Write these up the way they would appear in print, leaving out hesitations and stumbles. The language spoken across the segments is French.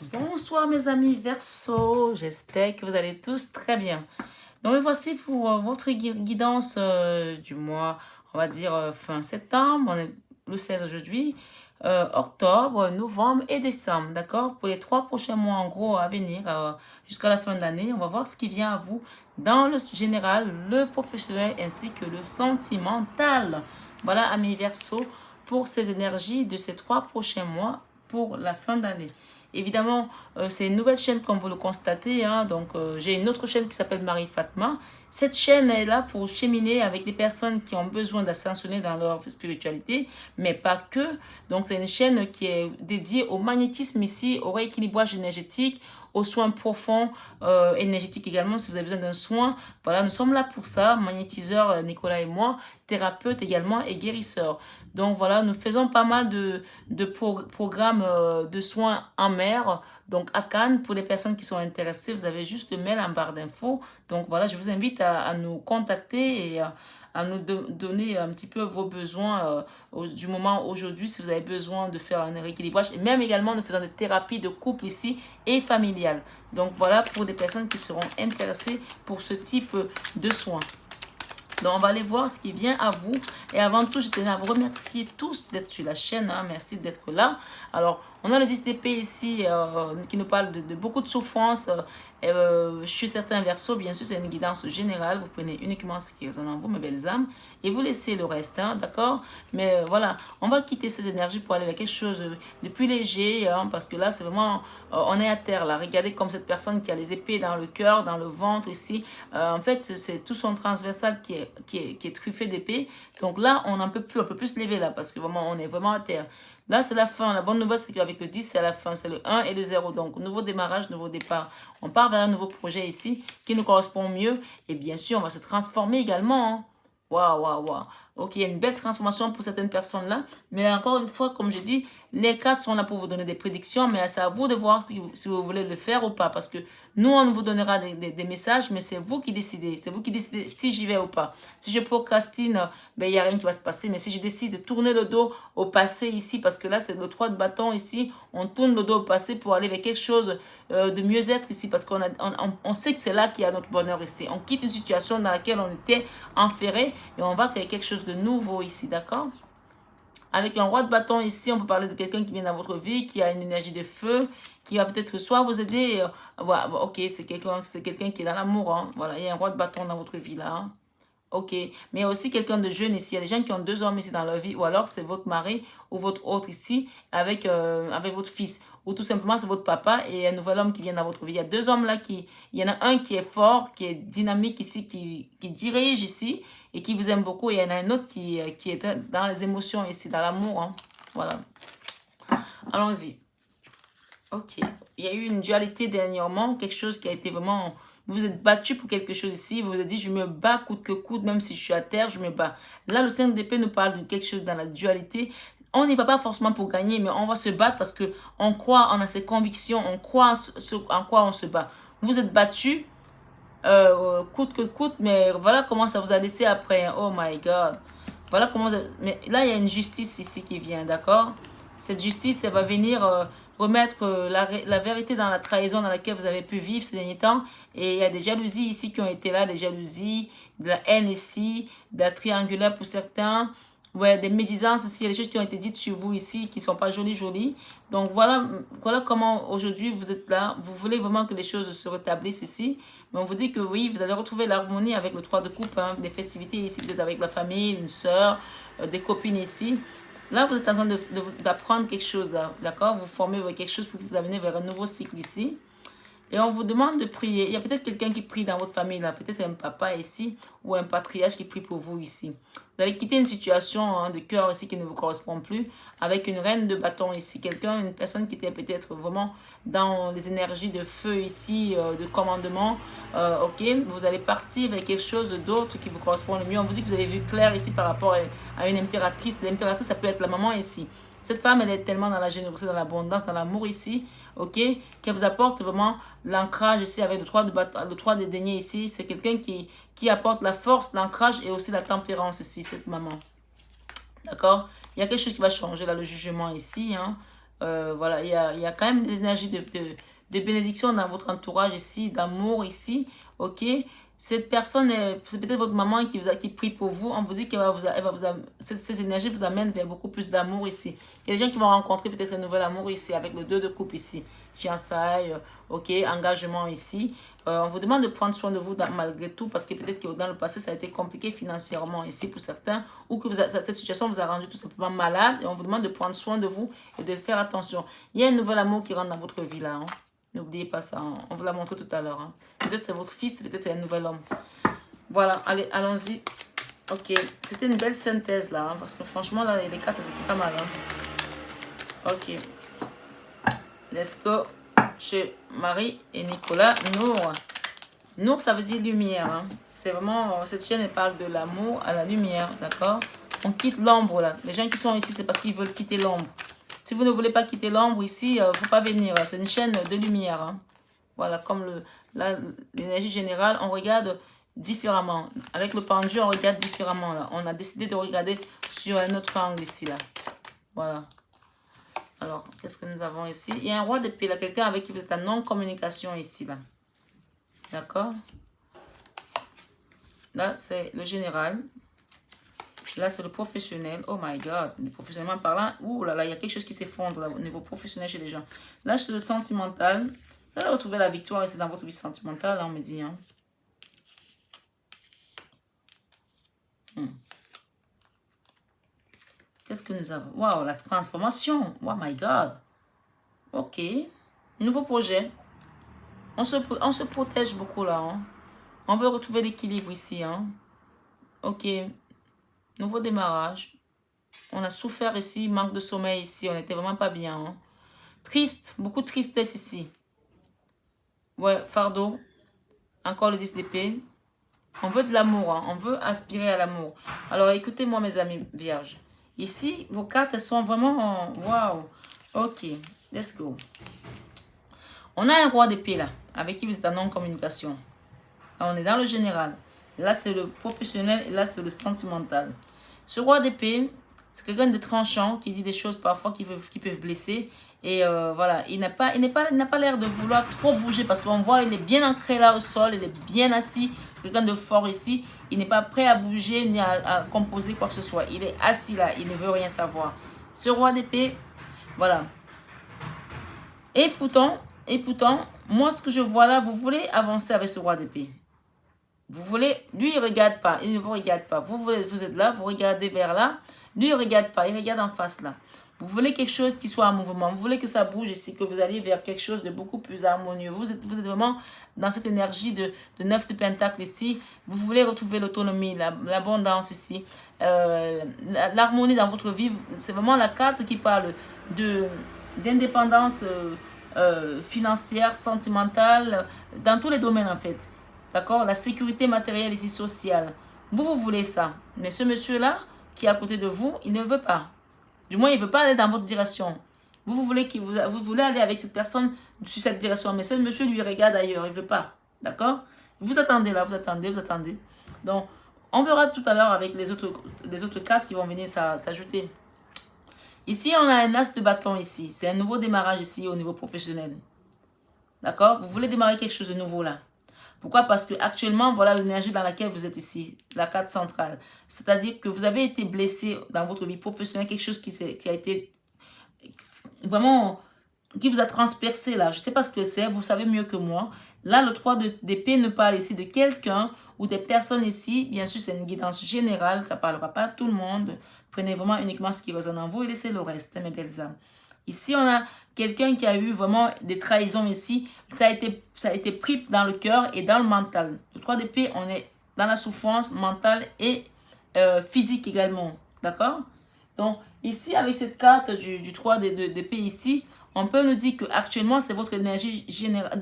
Bonsoir mes amis Verseau, j'espère que vous allez tous très bien. Donc me voici pour votre guidance du mois, on va dire fin septembre, on est le 16 aujourd'hui, octobre, novembre et décembre, d'accord? Pour les 3 prochains mois en gros à venir jusqu'à la fin de l'année, on va voir ce qui vient à vous dans le général, le professionnel ainsi que le sentimental. Voilà amis Verseau pour ces énergies de ces 3 prochains mois pour la fin d'année. Évidemment, c'est une nouvelle chaîne comme vous le constatez. Hein, donc, j'ai une autre chaîne qui s'appelle Marie Fatma. Cette chaîne est là pour cheminer avec des personnes qui ont besoin d'ascensionner dans leur spiritualité, mais pas que. Donc, c'est une chaîne qui est dédiée au magnétisme ici, au rééquilibrage énergétique, aux soins profonds énergétiques également. Si vous avez besoin d'un soin, voilà, nous sommes là pour ça. Magnétiseur, Nicolas et moi, thérapeute également et guérisseur. Donc voilà, nous faisons pas mal de programmes de soins en mer, donc à Cannes, pour les personnes qui sont intéressées, vous avez juste le mail en barre d'infos. Donc voilà, je vous invite à nous contacter et à nous donner un petit peu vos besoins du moment aujourd'hui, si vous avez besoin de faire un rééquilibrage. Et même également, nous faisons des thérapies de couple ici et familiales. Donc voilà, pour des personnes qui seront intéressées pour ce type de soins. Donc, on va aller voir ce qui vient à vous. Et avant tout, je tenais à vous remercier tous d'être sur la chaîne. Hein. Merci d'être là. Alors, on a le 10 d'épée ici qui nous parle de beaucoup de souffrance. Chez certains versos, bien sûr, c'est une guidance générale. Vous prenez uniquement ce qui résonne en vous, mes belles âmes, et vous laissez le reste, hein, d'accord? Mais voilà, on va quitter ces énergies pour aller vers quelque chose de plus léger, hein, parce que là, c'est vraiment, on est à terre, là. Regardez comme cette personne qui a les épées dans le cœur, dans le ventre, ici. En fait, c'est tout son transversal qui est truffé d'épées. Donc là, on peut plus se lever là, parce que vraiment, on est vraiment à terre. Là, c'est la fin. La bonne nouvelle, c'est qu'avec le 10, c'est la fin. C'est le 1 et le 0. Donc, nouveau démarrage, nouveau départ. On part vers un nouveau projet ici qui nous correspond mieux. Et bien sûr, on va se transformer également. Hein. Waouh, waouh, waouh. Ok, il y a une belle transformation pour certaines personnes-là. Mais encore une fois, comme je dis, les cartes sont là pour vous donner des prédictions. Mais c'est à vous de voir si vous voulez le faire ou pas. Parce que nous, on vous donnera des messages, mais c'est vous qui décidez. C'est vous qui décidez si j'y vais ou pas. Si je procrastine, ben, il n'y a rien qui va se passer. Mais si je décide de tourner le dos au passé ici, parce que là, c'est le 3 de bâton ici, on tourne le dos au passé pour aller vers quelque chose de mieux-être ici, parce on sait que c'est là qu'il y a notre bonheur ici. On quitte une situation dans laquelle on était enferré et on va créer quelque chose de nouveau ici, d'accord? Avec un roi de bâton ici, on peut parler de quelqu'un qui vient dans votre vie, qui a une énergie de feu, qui va peut-être soit vous aider. Voilà, ok, c'est quelqu'un qui est dans l'amour. Hein. Voilà, il y a un roi de bâton dans votre vie là. Hein. Ok, mais il y a aussi quelqu'un de jeune ici. Il y a des gens qui ont 2 hommes ici dans leur vie, ou alors c'est votre mari ou votre autre ici avec votre fils, ou tout simplement c'est votre papa et un nouvel homme qui vient dans votre vie. Il y a 2 hommes là il y en a un qui est fort, qui est dynamique ici, qui dirige ici et qui vous aime beaucoup. Et il y en a un autre qui est dans les émotions ici, dans l'amour. Hein. Voilà. Allons-y. Ok. Il y a eu une dualité dernièrement, quelque chose qui a été vraiment... Vous vous êtes battu pour quelque chose ici, vous vous êtes dit, je me bats coûte que coûte, même si je suis à terre, je me bats. Là, le 5 d'épée nous parle de quelque chose dans la dualité. On n'y va pas forcément pour gagner, mais on va se battre parce que on croit, on a ses convictions, on croit en quoi on se bat. Vous vous êtes battu coûte que coûte, mais voilà comment ça vous a laissé après. Oh my God. Voilà comment... Mais là, il y a une justice ici qui vient, d'accord? Cette justice, elle va venir remettre la vérité dans la trahison dans laquelle vous avez pu vivre ces derniers temps. Et il y a des jalousies ici qui ont été là, des jalousies, de la haine ici, de la triangulaire pour certains. Ouais, des médisances aussi, il y a des choses qui ont été dites sur vous ici qui ne sont pas jolies, jolies. Donc voilà comment aujourd'hui vous êtes là. Vous voulez vraiment que les choses se rétablissent ici. Mais on vous dit que oui, vous allez retrouver l'harmonie avec le 3 de coupe, hein, des festivités ici, peut-être avec la famille, une soeur, des copines ici. Là, vous êtes en train d'apprendre quelque chose, d'accord? Vous formez quelque chose pour que vous amenez vers un nouveau cycle ici. Et on vous demande de prier. Il y a peut-être quelqu'un qui prie dans votre famille, là. Peut-être un papa ici ou un patriarche qui prie pour vous ici. Vous allez quitter une situation hein, de cœur ici qui ne vous correspond plus avec une reine de bâton ici. Quelqu'un, une personne qui était peut-être vraiment dans les énergies de feu ici, de commandement. Ok, vous allez partir vers quelque chose d'autre qui vous correspond le mieux. On vous dit que vous avez vu clair ici par rapport à une impératrice. L'impératrice, ça peut être la maman ici. Cette femme, elle est tellement dans la générosité, dans l'abondance, dans l'amour ici, ok, qu'elle vous apporte vraiment l'ancrage ici avec le 3 des deniers ici. C'est quelqu'un qui apporte la force, l'ancrage et aussi la tempérance ici, cette maman. D'accord? Il y a quelque chose qui va changer là, le jugement ici. Hein. Voilà, il y a quand même des énergies de bénédiction dans votre entourage ici, d'amour ici, ok? Cette personne, c'est peut-être votre maman qui prie pour vous. On vous dit qu'elle va elle va ces énergies vous amènent vers beaucoup plus d'amour ici. Il y a des gens qui vont rencontrer peut-être un nouvel amour ici, avec le 2 de coupe ici. Fiançailles, ok, engagement ici. On vous demande de prendre soin de vous malgré tout, parce que peut-être que dans le passé, ça a été compliqué financièrement ici pour certains, ou que cette situation vous a rendu tout simplement malade, et on vous demande de prendre soin de vous et de faire attention. Il y a un nouvel amour qui rentre dans votre vie là, hein. N'oubliez pas ça, hein. On vous l'a montré tout à l'heure, hein. Peut-être c'est votre fils, peut-être c'est un nouvel homme. Voilà, allez, allons-y. Ok, c'était une belle synthèse là, hein, parce que franchement, là, les cartes, c'était pas mal, hein. Ok, let's go chez Marie et Nicolas. Nour. Nour, ça veut dire lumière, hein. C'est vraiment, cette chaîne, elle parle de l'amour à la lumière, d'accord? On quitte l'ombre là. Les gens qui sont ici, c'est parce qu'ils veulent quitter l'ombre. Si vous ne voulez pas quitter l'ombre ici, il ne faut pas venir. C'est une chaîne de lumière, hein. Voilà, comme l'énergie générale, on regarde différemment. Avec le pendule, on regarde différemment. Là. On a décidé de regarder sur un autre angle ici. Là. Voilà. Alors, qu'est-ce que nous avons ici? Il y a un roi d'épée, là, quelqu'un avec qui vous êtes en non-communication ici. Là. D'accord? Là, c'est le général. Là, c'est le professionnel. Oh my God. Professionnellement parlant, ouh là là, il y a quelque chose qui s'effondre au niveau professionnel chez les gens. Là, c'est le sentimental. Vous allez retrouver la victoire ici dans votre vie sentimentale, là, on me dit. Hein. Qu'est-ce que nous avons? Waouh, la transformation. Oh my God. Ok. Nouveau projet. On se protège beaucoup là. Hein. On veut retrouver l'équilibre ici. Hein. Ok. Nouveau démarrage. On a souffert ici, manque de sommeil ici. On n'était vraiment pas bien. Hein. Triste, beaucoup de tristesse ici. Ouais, fardeau. Encore le 10 d'épée. On veut de l'amour, hein. On veut aspirer à l'amour. Alors écoutez-moi mes amis vierges. Ici, vos cartes, elles sont vraiment... Waouh. Ok, let's go. On a un roi d'épée là, avec qui vous êtes en non-communication. On est dans le général. Là, c'est le professionnel et là, c'est le sentimental. Ce roi d'épée, c'est quelqu'un de tranchant qui dit des choses parfois qui peuvent blesser. Et voilà, il n'a pas l'air de vouloir trop bouger parce qu'on voit il est bien ancré là au sol, il est bien assis. C'est quelqu'un de fort ici. Il n'est pas prêt à bouger ni à composer quoi que ce soit. Il est assis là, il ne veut rien savoir. Ce roi d'épée, voilà. Et pourtant, moi ce que je vois là, vous voulez avancer avec ce roi d'épée. Vous voulez, lui il ne regarde pas, il ne vous regarde pas. Vous êtes là, vous regardez vers là. Lui il ne regarde pas, il regarde en face là. Vous voulez quelque chose qui soit en mouvement. Vous voulez que ça bouge ici, que vous alliez vers quelque chose de beaucoup plus harmonieux. Vous êtes vraiment dans cette énergie de 9 de pentacle ici. Vous voulez retrouver l'autonomie, l'abondance ici. L'harmonie dans votre vie. C'est vraiment la carte qui parle d'indépendance financière, sentimentale, dans tous les domaines en fait. D'accord? La sécurité matérielle ici, sociale. Vous voulez ça. Mais ce monsieur-là, qui est à côté de vous, il ne veut pas. Du moins, il ne veut pas aller dans votre direction. Vous voulez aller avec cette personne sur cette direction. Mais ce monsieur lui regarde ailleurs. Il ne veut pas. D'accord? Vous attendez là, vous attendez. Donc, on verra tout à l'heure avec les autres cartes qui vont venir s'ajouter. Ici, on a un as de bâton ici. C'est un nouveau démarrage ici au niveau professionnel. D'accord? Vous voulez démarrer quelque chose de nouveau là. Pourquoi? Parce que actuellement, voilà l'énergie dans laquelle vous êtes ici, la carte centrale. C'est-à-dire que vous avez été blessé dans votre vie professionnelle, quelque chose qui a été vraiment, qui vous a transpercé là. Je ne sais pas ce que c'est, vous savez mieux que moi. Là, le 3 d'épée ne parle ici de quelqu'un ou des personnes ici. Bien sûr, c'est une guidance générale, ça ne parlera pas à tout le monde. Prenez vraiment uniquement ce qui résonne en vous et laissez le reste, mes belles âmes. Ici, on a quelqu'un qui a eu vraiment des trahisons ici. Ça a été pris dans le cœur et dans le mental. Le 3 d'épée, on est dans la souffrance mentale et physique également. D'accord? Donc, ici, avec cette carte du 3 d'épée ici, on peut nous dire qu'actuellement, c'est votre énergie générale,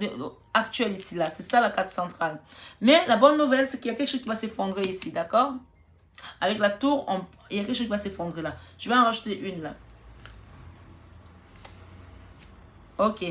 actuelle ici, là. C'est ça la carte centrale. Mais la bonne nouvelle, c'est qu'il y a quelque chose qui va s'effondrer ici. D'accord? Avec la tour, il y a quelque chose qui va s'effondrer là. Je vais en rajouter une là. Ok.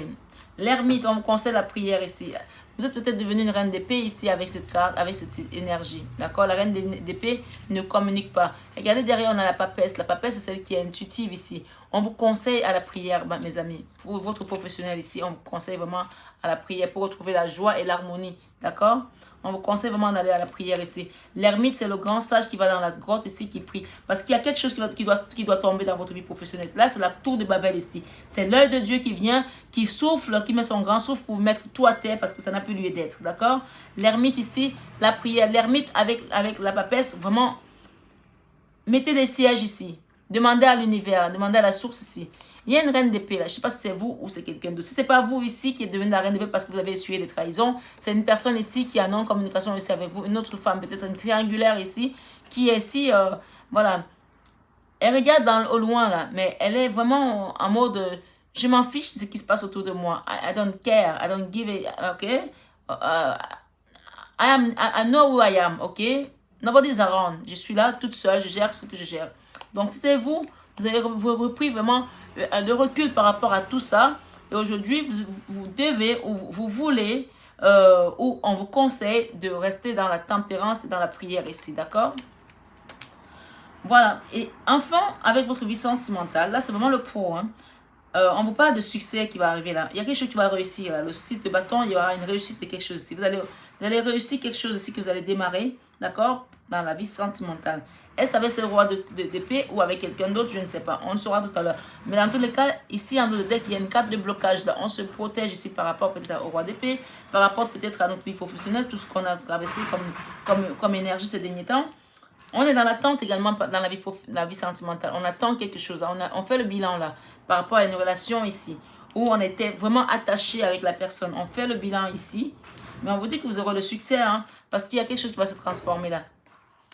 L'ermite, on vous conseille la prière ici. Vous êtes peut-être devenu une reine d'épée ici avec cette carte, avec cette énergie. D'accord? La reine d'épée ne communique pas. Regardez derrière, on a la papesse. La papesse, c'est celle qui est intuitive ici. On vous conseille à la prière, mes amis. Pour votre professionnel ici, on vous conseille vraiment à la prière pour retrouver la joie et l'harmonie. D'accord? On vous conseille vraiment d'aller à la prière ici. L'ermite, c'est le grand sage qui va dans la grotte ici, qui prie. Parce qu'il y a quelque chose qui doit tomber dans votre vie professionnelle. Là, c'est la tour de Babel ici. C'est l'œil de Dieu qui vient, qui souffle, qui met son grand souffle pour mettre tout à terre parce que ça n'a plus lieu d'être. D'accord? L'ermite ici, la prière. L'ermite avec la papesse, vraiment, mettez des sièges ici. Demandez à l'univers, demandez à la source ici. Il y a une reine d'épée là. Je ne sais pas si c'est vous ou c'est quelqu'un d'autre. Si ce n'est pas vous ici qui est devenu la reine d'épée parce que vous avez essuyé des trahisons, c'est une personne ici qui a non-communication ici avec vous. Une autre femme, peut-être une triangulaire ici, qui est ici, voilà. Elle regarde au loin là, mais elle est vraiment en mode, je m'en fiche de ce qui se passe autour de moi. I don't care, I don't give it, ok? I know who I am, ok? Nobody's around. Je suis là toute seule, je gère ce que je gère. Donc si c'est vous, vous avez repris vraiment le recul par rapport à tout ça. Et aujourd'hui, vous devez ou vous voulez ou on vous conseille de rester dans la tempérance et dans la prière ici, d'accord? Voilà. Et enfin, avec votre vie sentimentale, là c'est vraiment le pro, hein. On vous parle de succès qui va arriver là. Il y a quelque chose qui va réussir là. Le 6 de bâton, il y aura une réussite de quelque chose ici. Vous allez réussir quelque chose ici que vous allez démarrer, d'accord, dans la vie sentimentale. Est-ce avec ce roi d'épée ou avec quelqu'un d'autre, je ne sais pas. On le saura tout à l'heure. Mais dans tous les cas, ici en dos de deck, il y a une carte de blocage là. On se protège ici par rapport peut-être au roi d'épée, par rapport peut-être à notre vie professionnelle, tout ce qu'on a traversé comme énergie ces derniers temps. On est dans l'attente également dans la vie sentimentale. On attend quelque chose. On fait le bilan là par rapport à une relation ici où on était vraiment attaché avec la personne. On fait le bilan ici. Mais on vous dit que vous aurez le succès, hein, parce qu'il y a quelque chose qui va se transformer là.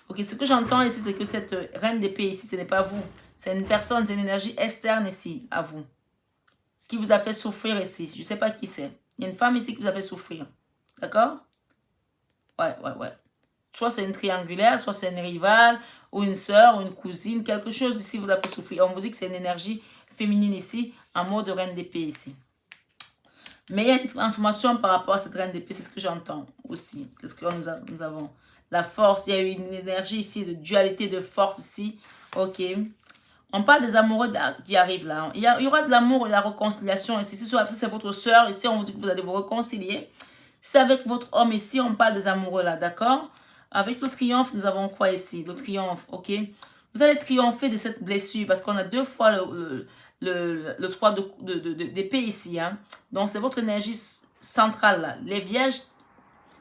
Ok, ce que j'entends ici, c'est que cette reine d'épée ici, ce n'est pas vous. C'est une personne, c'est une énergie externe ici à vous qui vous a fait souffrir ici. Je ne sais pas qui c'est. Il y a une femme ici qui vous a fait souffrir. D'accord? Ouais. Soit c'est une triangulaire, soit c'est une rivale, ou une soeur, ou une cousine, quelque chose ici vous a fait souffrir. On vous dit que c'est une énergie féminine ici, en mode de reine d'épée ici. Mais il y a une transformation par rapport à cette reine d'épée, c'est ce que j'entends aussi. Qu'est-ce que nous avons? La force, il y a eu une énergie ici, de dualité de force ici. Ok. On parle des amoureux qui arrivent là. Il y aura de l'amour et de la réconciliation ici. Si c'est votre soeur, ici on vous dit que vous allez vous réconcilier. Si c'est avec votre homme ici, on parle des amoureux là, d'accord? Avec le triomphe, nous avons quoi ici? Le triomphe, ok? Vous allez triompher de cette blessure parce qu'on a deux fois le 3 d'épée ici, hein? Donc, c'est votre énergie centrale là. Les vierges,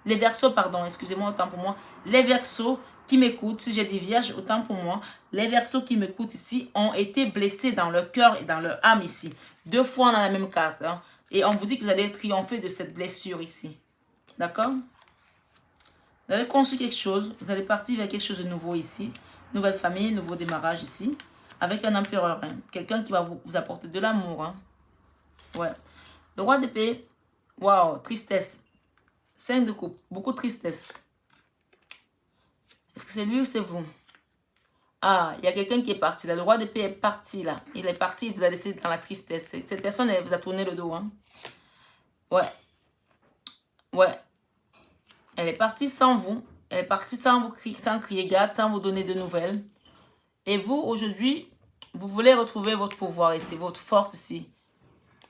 les verseaux, pardon, excusez-moi, autant pour moi. Les verseaux qui m'écoutent, si j'ai dit vierge, autant pour moi. Les verseaux qui m'écoutent ici ont été blessés dans leur cœur et dans leur âme ici. Deux fois dans la même carte, hein? Et on vous dit que vous allez triompher de cette blessure ici. D'accord? Vous allez construire quelque chose. Vous allez partir vers quelque chose de nouveau ici. Nouvelle famille, nouveau démarrage ici. Avec un empereur. Hein. Quelqu'un qui va vous apporter de l'amour. Hein. Ouais. Le roi d'épée. Waouh. Tristesse. 5 de coupe. Beaucoup de tristesse. Est-ce que c'est lui ou c'est vous? Ah, il y a quelqu'un qui est parti là. Le roi d'épée est parti là. Il est parti. Il vous a laissé dans la tristesse. Cette personne, elle vous a tourné le dos. Hein. Ouais. Ouais. Elle est partie sans vous. Elle est partie sans crier garde, sans vous donner de nouvelles. Et vous, aujourd'hui, vous voulez retrouver votre pouvoir ici, votre force ici.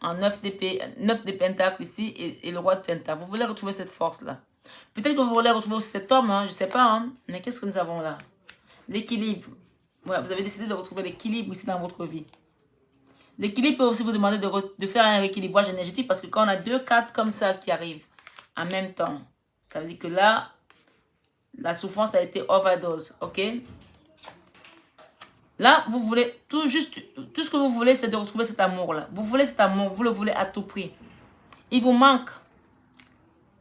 En 9 d'épée, 9 de pentacles ici et le roi de pentacles. Vous voulez retrouver cette force-là. Peut-être que vous voulez retrouver aussi cet homme, hein, je ne sais pas. Hein, mais qu'est-ce que nous avons là? L'équilibre. Ouais, vous avez décidé de retrouver l'équilibre ici dans votre vie. L'équilibre peut aussi vous demander de faire un rééquilibrage énergétique parce que quand on a deux cartes comme ça qui arrivent en même temps, ça veut dire que là, la souffrance a été overdose, ok? Là, vous voulez, tout ce que vous voulez, c'est de retrouver cet amour-là. Vous voulez cet amour, vous le voulez à tout prix. Il vous manque.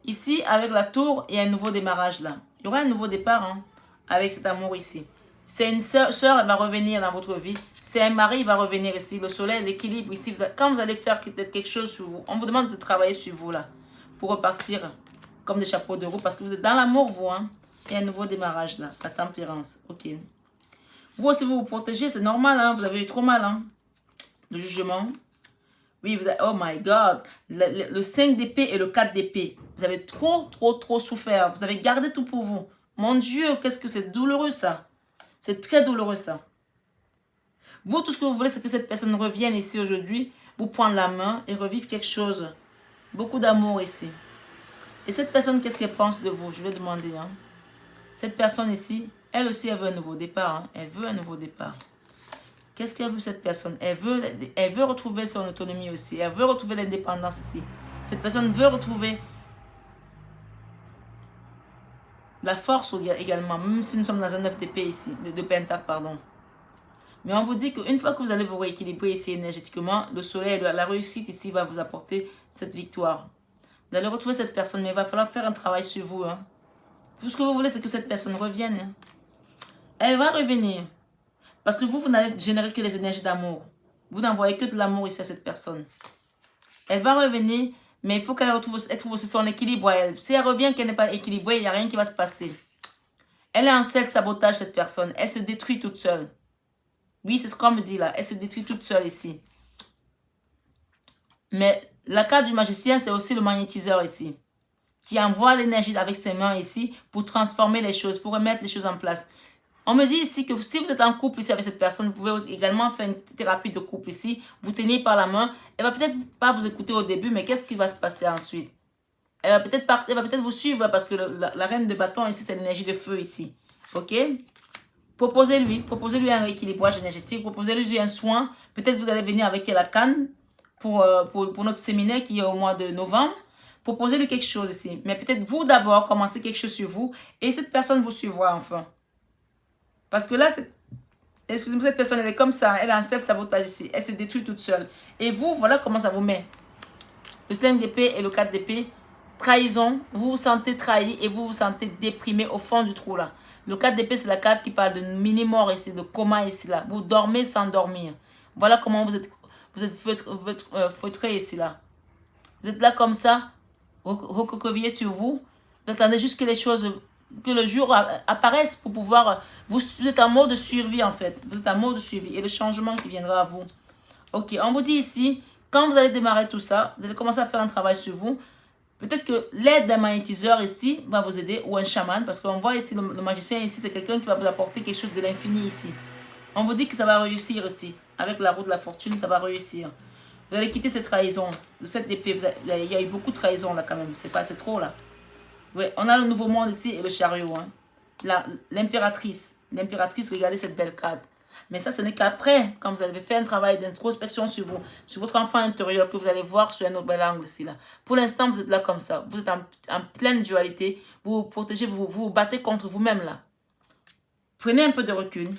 Ici, avec la tour, il y a un nouveau démarrage là. Il y aura un nouveau départ hein, avec cet amour ici. C'est une sœur, elle va revenir dans votre vie. C'est un mari, il va revenir ici. Le soleil, l'équilibre ici. Quand vous allez faire peut-être quelque chose sur vous, on vous demande de travailler sur vous là. Pour repartir comme des chapeaux de roue. Parce que vous êtes dans l'amour, vous. Hein. Il y a un nouveau démarrage là. La tempérance. Ok. Vous aussi, vous vous protégez. C'est normal. Hein. Vous avez eu trop mal. Hein. Le jugement. Oui, vous avez, oh my God. Le 5 d'épée et le 4 d'épée. Vous avez trop souffert. Vous avez gardé tout pour vous. Mon Dieu, qu'est-ce que c'est douloureux ça. C'est très douloureux ça. Vous, tout ce que vous voulez, c'est que cette personne revienne ici aujourd'hui, vous prendre la main et revivre quelque chose. Beaucoup d'amour ici. Et cette personne, qu'est-ce qu'elle pense de vous? Je vais demander. Hein. Cette personne ici, elle aussi, elle veut un nouveau départ. Hein. Elle veut un nouveau départ. Qu'est-ce qu'elle veut, cette personne? Elle veut retrouver son autonomie aussi. Elle veut retrouver l'indépendance ici. Cette personne veut retrouver la force également, même si nous sommes dans un 9 d'épée ici, de pentacle, pardon. Mais on vous dit qu'une fois que vous allez vous rééquilibrer ici énergétiquement, le soleil, la réussite ici va vous apporter cette victoire. Vous allez retrouver cette personne, mais il va falloir faire un travail sur vous. Hein. Tout ce que vous voulez, c'est que cette personne revienne. Hein. Elle va revenir. Parce que vous n'allez générer que les énergies d'amour. Vous n'envoyez que de l'amour ici à cette personne. Elle va revenir, mais il faut qu'elle trouve aussi son équilibre à elle. Si elle revient qu'elle n'est pas équilibrée, il n'y a rien qui va se passer. Elle est en self-sabotage, cette personne. Elle se détruit toute seule. Oui, c'est ce qu'on me dit là. Elle se détruit toute seule ici. Mais la carte du magicien, c'est aussi le magnétiseur ici. Qui envoie l'énergie avec ses mains ici pour transformer les choses, pour remettre les choses en place. On me dit ici que si vous êtes en couple ici avec cette personne, vous pouvez également faire une thérapie de couple ici. Vous tenez par la main. Elle va peut-être pas vous écouter au début, mais qu'est-ce qui va se passer ensuite? Elle va peut-être vous suivre parce que la reine de bâton ici, c'est l'énergie de feu ici. Ok? Proposez-lui un rééquilibrage énergétique, proposez-lui un soin. Peut-être vous allez venir avec la canne pour notre séminaire qui est au mois de novembre. Proposez-lui quelque chose ici. Mais peut-être vous d'abord, commencez quelque chose sur vous et cette personne vous suivra enfin. Parce que là, excusez-moi, cette personne, elle est comme ça. Elle a un self-sabotage ici. Elle se détruit toute seule. Et vous, voilà comment ça vous met. Le 5 d'épée et le 4 d'épée. Trahison. Vous vous sentez trahi et vous vous sentez déprimé au fond du trou là. Le 4 d'épée, c'est la carte qui parle de mini-mort ici, de coma ici là. Vous dormez sans dormir. Voilà comment vous êtes feutré ici là. Vous êtes là comme ça, recroquevillé sur vous. Vous attendez juste que les choses, que le jour apparaisse pour pouvoir... Vous êtes en mode de survie en fait. Vous êtes en mode de survie et le changement qui viendra à vous. Ok, on vous dit ici, quand vous allez démarrer tout ça, vous allez commencer à faire un travail sur vous. Peut-être que l'aide d'un magnétiseur ici va vous aider ou un chaman parce qu'on voit ici le magicien ici, c'est quelqu'un qui va vous apporter quelque chose de l'infini ici. On vous dit que ça va réussir ici. Avec la roue de la fortune, ça va réussir. Vous allez quitter cette trahison. De cette épée, il y a eu beaucoup de trahison là quand même. C'est trop là. Oui, on a le nouveau monde ici et le chariot. Hein. L'impératrice. L'impératrice, regardez cette belle carte. Mais ça, ce n'est qu'après, quand vous avez fait un travail d'introspection sur vous, sur votre enfant intérieur, que vous allez voir sur un autre bel angle ici là. Pour l'instant, vous êtes là comme ça. Vous êtes en pleine dualité. Vous vous protégez, vous vous battez contre vous-même là. Prenez un peu de recul.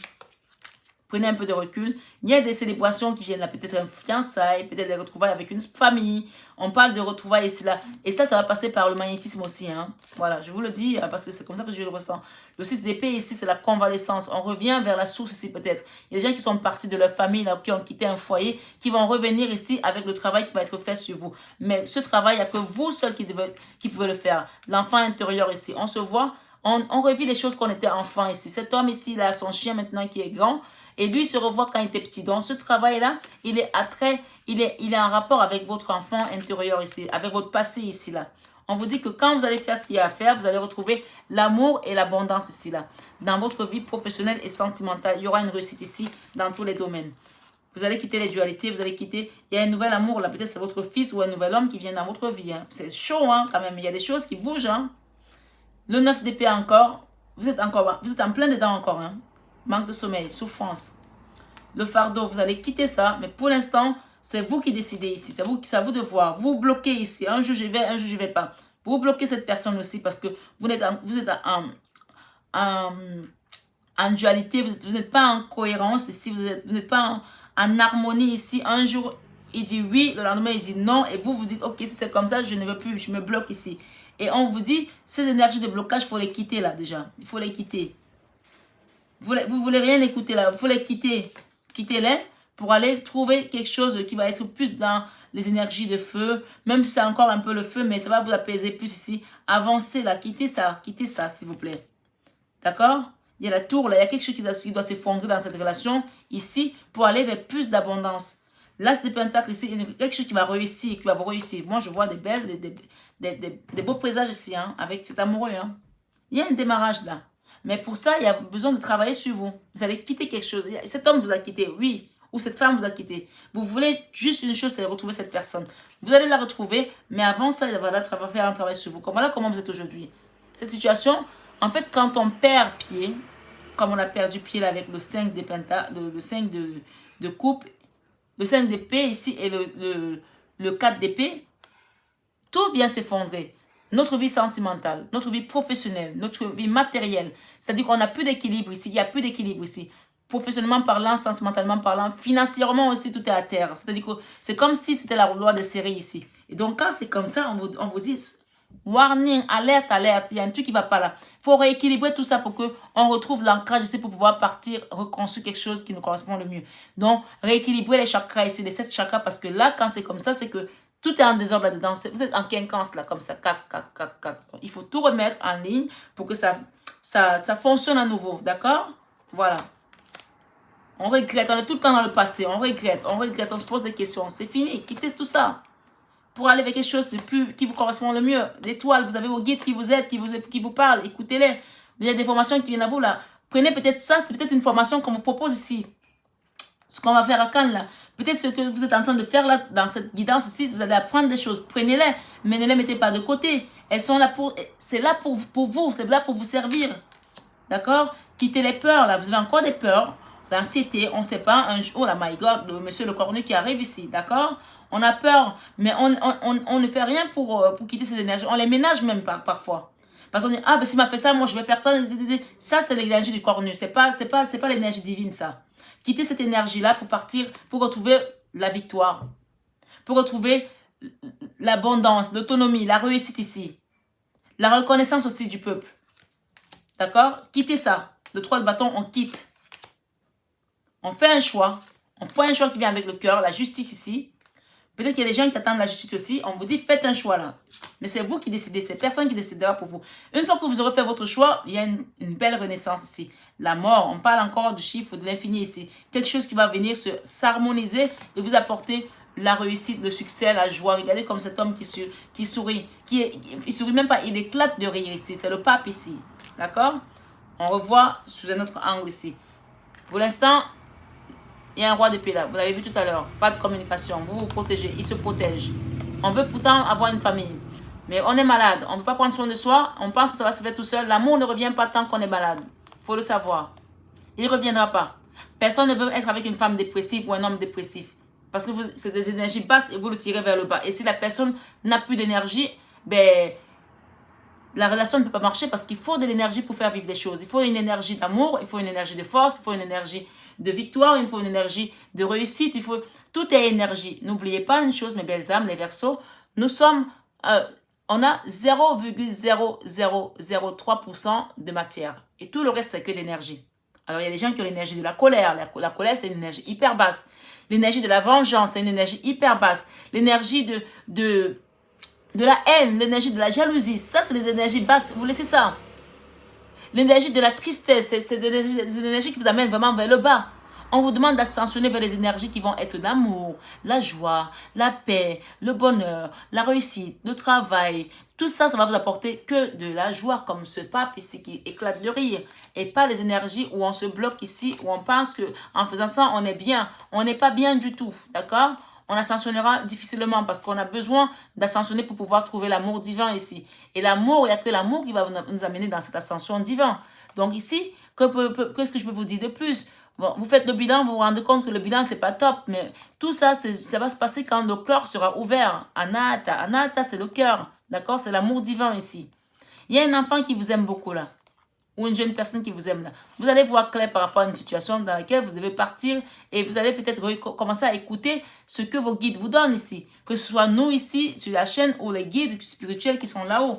Prenez un peu de recul. Il y a des célébrations qui viennent là. Peut-être un fiançailles, peut-être des retrouvailles avec une famille. On parle de retrouvailles ici là. Et ça va passer par le magnétisme aussi. Hein. Voilà, je vous le dis parce que c'est comme ça que je le ressens. Le 6 d'épée ici, c'est la convalescence. On revient vers la source ici peut-être. Il y a des gens qui sont partis de leur famille, là, qui ont quitté un foyer, qui vont revenir ici avec le travail qui va être fait sur vous. Mais ce travail, il n'y a que vous seul qui pouvez le faire. L'enfant intérieur ici. On se voit. On revit les choses qu'on était enfant ici. Cet homme ici, il a son chien maintenant qui est grand. Et lui, il se revoit quand il était petit. Donc, ce travail-là, il est en rapport avec votre enfant intérieur ici, avec votre passé ici, là. On vous dit que quand vous allez faire ce qu'il y a à faire, vous allez retrouver l'amour et l'abondance ici, là. Dans votre vie professionnelle et sentimentale, il y aura une réussite ici dans tous les domaines. Vous allez quitter les dualités, vous allez quitter... Il y a un nouvel amour, là. Peut-être c'est votre fils ou un nouvel homme qui vient dans votre vie. Hein. C'est chaud, hein, quand même. Il y a des choses qui bougent, hein. Le 9 d'épée encore, vous êtes en plein dedans encore. Hein. Manque de sommeil, souffrance. Le fardeau, vous allez quitter ça. Mais pour l'instant, c'est vous qui décidez ici. C'est à vous de voir. Vous bloquez ici. Un jour je vais, un jour je ne vais pas. Vous bloquez cette personne aussi parce que vous êtes en dualité. Vous n'êtes pas en cohérence ici. Vous n'êtes pas en harmonie ici. Un jour, il dit oui. Le lendemain, il dit non. Et vous dites, ok, si c'est comme ça, je ne veux plus. Je me bloque ici. Et on vous dit, ces énergies de blocage, il faut les quitter là déjà. Il faut les quitter. Vous voulez rien écouter là. Il faut les quitter. Quittez-les pour aller trouver quelque chose qui va être plus dans les énergies de feu. Même si c'est encore un peu le feu, mais ça va vous apaiser plus ici. Avancez là. Quittez ça, s'il vous plaît. D'accord? Il y a la tour là. Il y a quelque chose qui doit s'effondrer dans cette relation ici pour aller vers plus d'abondance. L'as de pentacle ici, il y a quelque chose qui va réussir, qui va vous réussir. Moi, je vois des beaux présages ici, hein, avec cet amoureux. Hein. Il y a un démarrage là. Mais pour ça, il y a besoin de travailler sur vous. Vous allez quitter quelque chose. Cet homme vous a quitté, oui. Ou cette femme vous a quitté. Vous voulez juste une chose, c'est retrouver cette personne. Vous allez la retrouver, mais avant ça, il va faire un travail sur vous. Voilà comment vous êtes aujourd'hui. Cette situation, en fait, quand on perd pied, comme on a perdu pied là avec le 5 de le 5 de coupe, le 5 d'épée ici et le 4 d'épée, tout vient s'effondrer. Notre vie sentimentale, notre vie professionnelle, notre vie matérielle. C'est-à-dire qu'on n'a plus d'équilibre ici. Il n'y a plus d'équilibre ici. Professionnellement parlant, sentimentalement parlant, financièrement aussi, tout est à terre. C'est-à-dire que c'est comme si c'était la loi des séries ici. Et donc, quand c'est comme ça, on vous dit, warning, alerte, alerte, il y a un truc qui ne va pas là. Il faut rééquilibrer tout ça pour qu'on retrouve l'ancrage ici pour pouvoir partir, reconstruire quelque chose qui nous correspond le mieux. Donc, rééquilibrer les chakras ici, les 7 chakras, parce que là, quand c'est comme ça, c'est que tout est en désordre là-dedans. Vous êtes en quinquance là, comme ça. Il faut tout remettre en ligne pour que ça fonctionne à nouveau. D'accord? Voilà. On regrette, on est tout le temps dans le passé. On regrette, on se pose des questions. C'est fini. Quittez tout ça. Pour aller vers quelque chose de plus qui vous correspond le mieux. L'étoile, vous avez vos guides qui vous aident, qui vous parlent. Écoutez-les. Il y a des formations qui viennent à vous là. Prenez peut-être ça. C'est peut-être une formation qu'on vous propose ici. Ce qu'on va faire à Cannes là. Peut-être ce que vous êtes en train de faire là, dans cette guidance ici, vous allez apprendre des choses. Prenez-les, mais ne les mettez pas de côté. Elles sont là c'est là pour vous, c'est là pour vous servir. D'accord? Quittez les peurs là. Vous avez encore des peurs, l'anxiété, on ne sait pas. Oh là, my God, le monsieur le cornu qui arrive ici. D'accord? On a peur, mais on ne fait rien pour quitter ces énergies. On les ménage même pas parfois. Parce qu'on dit, ah, ben s'il m'a fait ça, moi je vais faire ça. Ça, c'est l'énergie du cornu. C'est pas l'énergie divine, ça. Quittez cette énergie-là pour partir, pour retrouver la victoire. Pour retrouver l'abondance, l'autonomie, la réussite ici. La reconnaissance aussi du peuple. D'accord? Quittez ça. Le 3 de bâton, on quitte. On fait un choix. On fait un choix qui vient avec le cœur, la justice ici. Peut-être qu'il y a des gens qui attendent la justice aussi. On vous dit, faites un choix là. Mais c'est vous qui décidez. C'est personne qui décidera pour vous. Une fois que vous aurez fait votre choix, il y a une belle renaissance ici. La mort, on parle encore du chiffre de l'infini ici. Quelque chose qui va venir s'harmoniser et vous apporter la réussite, le succès, la joie. Regardez comme cet homme qui sourit. Il sourit même pas, il éclate de rire ici. C'est le pape ici. D'accord? On revoit sous un autre angle ici. Pour l'instant, il y a un roi d'épée là, vous l'avez vu tout à l'heure. Pas de communication, vous vous protégez, il se protège. On veut pourtant avoir une famille. Mais on est malade, on ne peut pas prendre soin de soi, on pense que ça va se faire tout seul. L'amour ne revient pas tant qu'on est malade. Il faut le savoir. Il ne reviendra pas. Personne ne veut être avec une femme dépressive ou un homme dépressif. Parce que c'est des énergies basses et vous le tirez vers le bas. Et si la personne n'a plus d'énergie, ben, la relation ne peut pas marcher parce qu'il faut de l'énergie pour faire vivre des choses. Il faut une énergie d'amour, il faut une énergie de force, il faut une énergie de victoire, il faut une énergie de réussite, tout est énergie. N'oubliez pas une chose, mes belles âmes, les Verseaux, on a 0,0003% de matière et tout le reste c'est que l'énergie. Alors il y a des gens qui ont l'énergie de la colère, la colère c'est une énergie hyper basse. L'énergie de la vengeance c'est une énergie hyper basse. L'énergie de la haine, l'énergie de la jalousie, ça c'est des énergies basses, vous laissez ça. L'énergie de la tristesse, c'est des énergies qui vous amènent vraiment vers le bas. On vous demande d'ascensionner vers les énergies qui vont être l'amour, la joie, la paix, le bonheur, la réussite, le travail. Tout ça, ça va vous apporter que de la joie, comme ce pape ici qui éclate de rire. Et pas les énergies où on se bloque ici, où on pense qu'en faisant ça, on est bien. On n'est pas bien du tout, d'accord? On ascensionnera difficilement parce qu'on a besoin d'ascensionner pour pouvoir trouver l'amour divin ici. Et l'amour, il n'y a que l'amour qui va nous amener dans cette ascension divine. Donc ici, qu'est-ce que je peux vous dire de plus? Bon, vous faites le bilan, vous vous rendez compte que le bilan, c'est pas top. Mais tout ça, ça va se passer quand le cœur sera ouvert. Anatta, Anatta, c'est le cœur. D'accord? C'est l'amour divin ici. Il y a un enfant qui vous aime beaucoup là. Ou une jeune personne qui vous aime là. Vous allez voir clair par rapport à une situation dans laquelle vous devez partir et vous allez peut-être commencer à écouter ce que vos guides vous donnent ici. Que ce soit nous ici sur la chaîne ou les guides spirituels qui sont là-haut.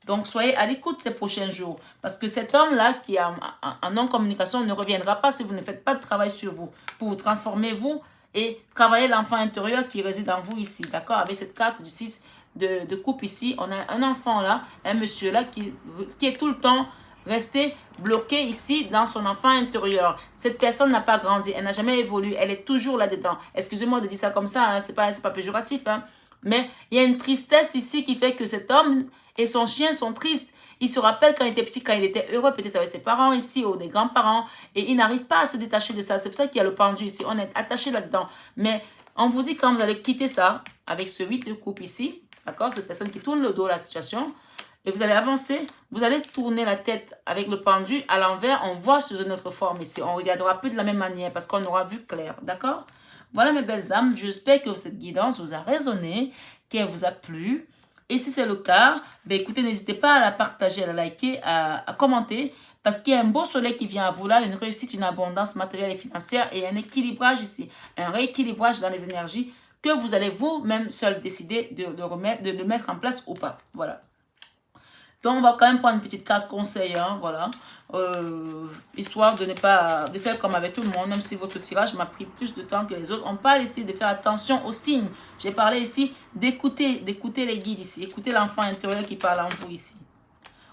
Donc soyez à l'écoute ces prochains jours. Parce que cet homme-là qui est en non-communication ne reviendra pas si vous ne faites pas de travail sur vous. Pour vous transformer vous et travailler l'enfant intérieur qui réside en vous ici. D'accord? Avec cette carte du 6 de coupe ici, on a un enfant là, un monsieur là qui est tout le temps resté bloqué ici dans son enfant intérieur. Cette personne n'a pas grandi, elle n'a jamais évolué, elle est toujours là-dedans. Excusez-moi de dire ça comme ça, hein, c'est pas péjoratif. Hein. Mais il y a une tristesse ici qui fait que cet homme et son chien sont tristes. Il se rappelle quand il était petit, quand il était heureux, peut-être avec ses parents ici ou des grands-parents, et il n'arrive pas à se détacher de ça. C'est pour ça qu'il y a le pendu ici. On est attaché là-dedans. Mais on vous dit quand vous allez quitter ça, avec ce 8 de coupe ici, d'accord, cette personne qui tourne le dos à la situation, et vous allez avancer, vous allez tourner la tête avec le pendu à l'envers, on voit sous une autre forme ici. On ne regardera plus de la même manière parce qu'on aura vu clair, d'accord? Voilà mes belles âmes, j'espère que cette guidance vous a résonné, qu'elle vous a plu. Et si c'est le cas, ben écoutez, n'hésitez pas à la partager, à la liker, à commenter, parce qu'il y a un beau soleil qui vient à vous là, une réussite, une abondance matérielle et financière et un équilibrage ici, un rééquilibrage dans les énergies que vous allez vous-même seul décider de mettre en place ou pas. Voilà. Donc, on va quand même prendre une petite carte conseil, hein, voilà. Histoire de ne pas de faire comme avec tout le monde, même si votre tirage m'a pris plus de temps que les autres. On parle ici de faire attention aux signes. J'ai parlé ici d'écouter les guides ici. Écoutez l'enfant intérieur qui parle en vous ici.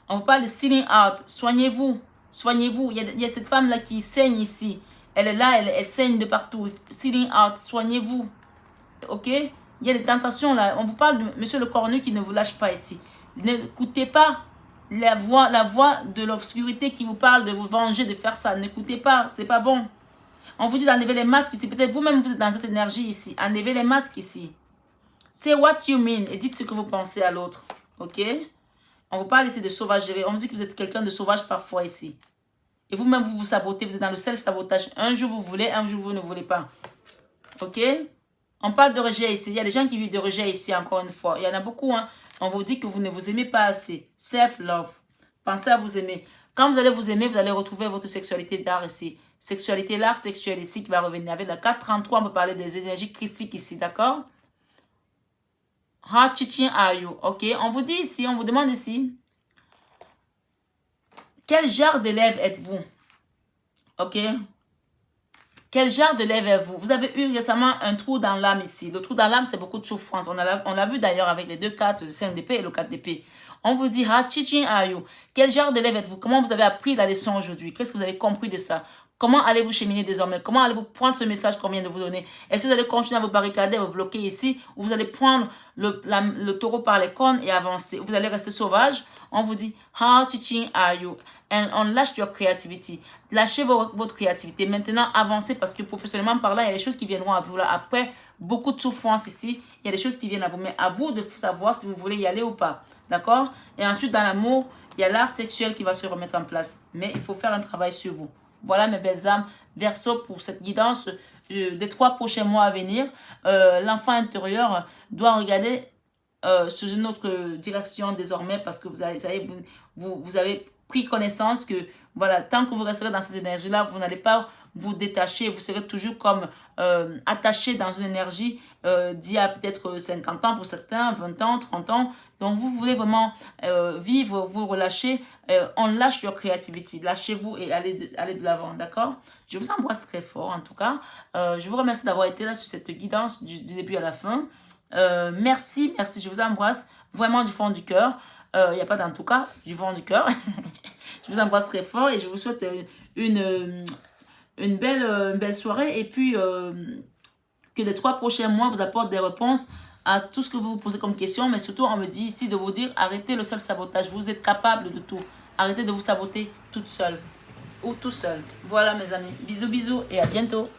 On vous parle de sealing out. Soignez-vous. Soignez-vous. Il y a cette femme-là qui saigne ici. Elle est là, elle saigne de partout. Sealing out. Soignez-vous. Ok? Il y a des tentations là. On vous parle de monsieur le cornu qui ne vous lâche pas ici. N'écoutez pas la voix de l'obscurité qui vous parle de vous venger, de faire ça. N'écoutez pas, c'est pas bon. On vous dit d'enlever les masques ici. Peut-être vous-même vous êtes dans cette énergie ici. Enlevez les masques ici. Say what you mean et dites ce que vous pensez à l'autre. Ok? On vous parle ici de sauvagerie. On vous dit que vous êtes quelqu'un de sauvage parfois ici. Et vous-même vous vous sabotez. Vous êtes dans le self-sabotage. Un jour vous voulez, un jour vous ne voulez pas. Ok? On parle de rejet ici. Il y a des gens qui vivent de rejet ici, encore une fois. Il y en a beaucoup, hein. On vous dit que vous ne vous aimez pas assez. Self-love. Pensez à vous aimer. Quand vous allez vous aimer, vous allez retrouver votre sexualité d'art ici. Sexualité, l'art sexuel ici qui va revenir. Avec la 433, on peut parler des énergies christiques ici, d'accord? How teaching are you? Ok, on vous dit ici, on vous demande ici, quel genre d'élève êtes-vous? Ok? Quel genre de lèvre êtes-vous? Vous avez eu récemment un trou dans l'âme ici. Le trou dans l'âme, c'est beaucoup de souffrance. On l'a vu d'ailleurs avec les deux cartes, le 5 d'épée et le 4 d'épée. On vous dit, how teaching are you? Quel genre d'élève êtes-vous? Comment vous avez appris la leçon aujourd'hui? Qu'est-ce que vous avez compris de ça? Comment allez-vous cheminer désormais? Comment allez-vous prendre ce message qu'on vient de vous donner? Est-ce que vous allez continuer à vous barricader, à vous bloquer ici? Ou vous allez prendre le taureau par les cornes et avancer? Vous allez rester sauvage? On vous dit, how teaching are you? And on lâche your creativity. Lâchez votre créativité. Maintenant, avancez parce que professionnellement parlant, il y a des choses qui viendront à vous là. Après beaucoup de souffrance ici, il y a des choses qui viennent à vous. Mais à vous de savoir si vous voulez y aller ou pas. D'accord? Et ensuite, dans l'amour, il y a l'art sexuel qui va se remettre en place. Mais il faut faire un travail sur vous. Voilà mes belles âmes. Verseau pour cette guidance des 3 prochains mois à venir. L'enfant intérieur doit regarder sous une autre direction désormais parce que vous avez pris connaissance que voilà, tant que vous resterez dans cette énergie-là, vous n'allez pas vous détacher, vous serez toujours comme attaché dans une énergie d'il y a peut-être 50 ans pour certains, 20 ans, 30 ans. Donc vous voulez vraiment vivre, vous relâcher, on lâche your creativity, lâchez-vous et allez de l'avant, d'accord? Je vous embrasse très fort en tout cas. Je vous remercie d'avoir été là sur cette guidance du début à la fin. Merci, je vous embrasse vraiment du fond du cœur. Il n'y a pas d'en tout cas, du fond du cœur. Je vous embrasse très fort et je vous souhaite une belle soirée. Et puis, que les 3 prochains mois vous apportent des réponses à tout ce que vous vous posez comme question. Mais surtout, on me dit ici de vous dire, arrêtez le self-sabotage. Vous êtes capable de tout. Arrêtez de vous saboter toute seule ou tout seul. Voilà mes amis. Bisous, bisous et à bientôt.